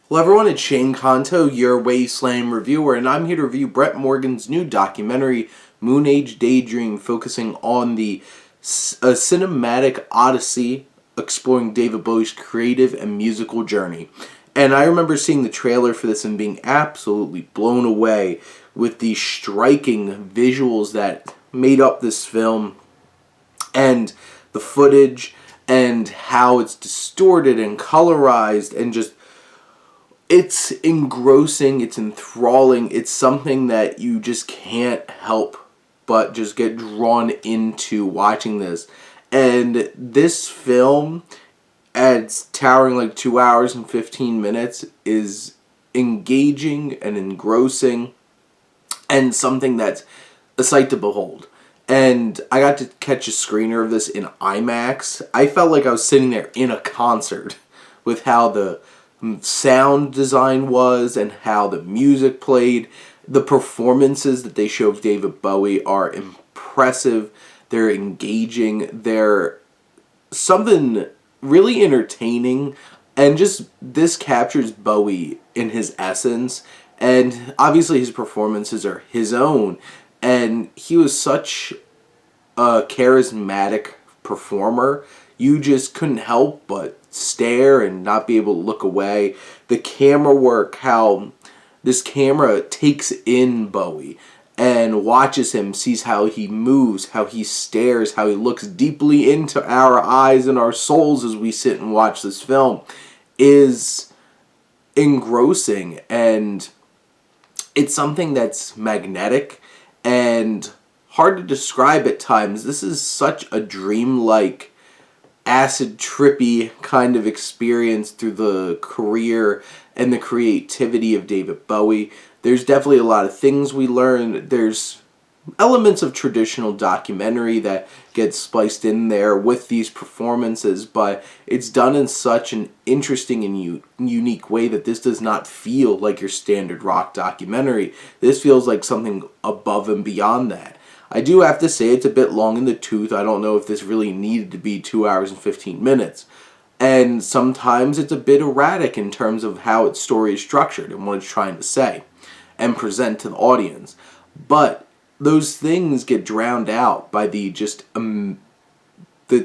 Hello everyone, it's Shane Kanto, your Wasteland reviewer, and I'm here to review Brett Morgen's new documentary, Moonage Daydream, focusing on the cinematic odyssey exploring David Bowie's creative and musical journey. And I remember seeing the trailer for this and being absolutely blown away with the striking visuals that made up this film and the footage and how it's distorted and colorized and just it's engrossing, it's enthralling, it's something that you just can't help but just get drawn into watching this. And this film, at towering like 2 hours and 15 minutes, is engaging and engrossing and something that's a sight to behold. And I got to catch a screener of this in IMAX. I felt like I was sitting there in a concert with how the sound design was and how the music played. The performances that they show of David Bowie are impressive. They're engaging. They're something really entertaining. And just this captures Bowie in his essence. And obviously his performances are his own. And he was such a charismatic performer. You just couldn't help but stare and not be able to look away. The camera work, how this camera takes in Bowie and watches him, sees how he moves, how he stares, how he looks deeply into our eyes and our souls as we sit and watch this film, is engrossing. And it's something that's magnetic and hard to describe at times. This is such a dreamlike, acid trippy kind of experience through the career and the creativity of David Bowie. There's definitely a lot of things we learn. There's elements of traditional documentary that get spliced in there with these performances, but it's done in such an interesting and unique way that this does not feel like your standard rock documentary. This feels like something above and beyond that. I do have to say it's a bit long in the tooth. I don't know if this really needed to be 2 hours and 15 minutes. And sometimes it's a bit erratic in terms of how its story is structured and what it's trying to say and present to the audience. But those things get drowned out by the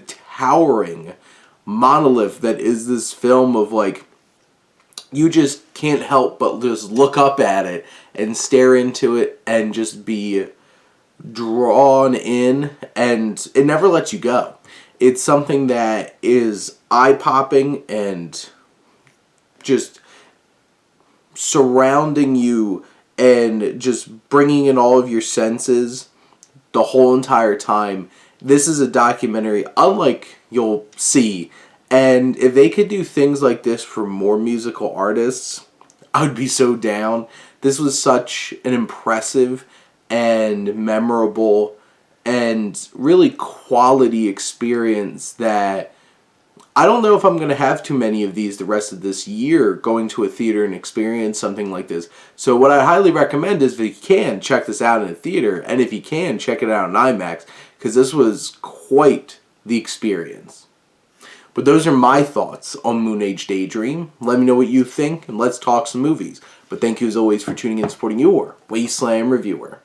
towering monolith that is this film of, like, you just can't help but just look up at it and stare into it and just be drawn in, and it never lets you go. It's something that is eye-popping and just surrounding you and just bringing in all of your senses the whole entire time. This is a documentary unlike you'll see, and if they could do things like this for more musical artists, I would be so down. This was such an impressive and memorable and really quality experience that I don't know if I'm going to have too many of these the rest of this year, going to a theater and experience something like this. So what I highly recommend is, if you can, check this out in a theater, and if you can, check it out in IMAX, because this was quite the experience. But those are my thoughts on Moonage Daydream. Let me know what you think, and let's talk some movies. But thank you as always for tuning in and supporting your Wasteland reviewer.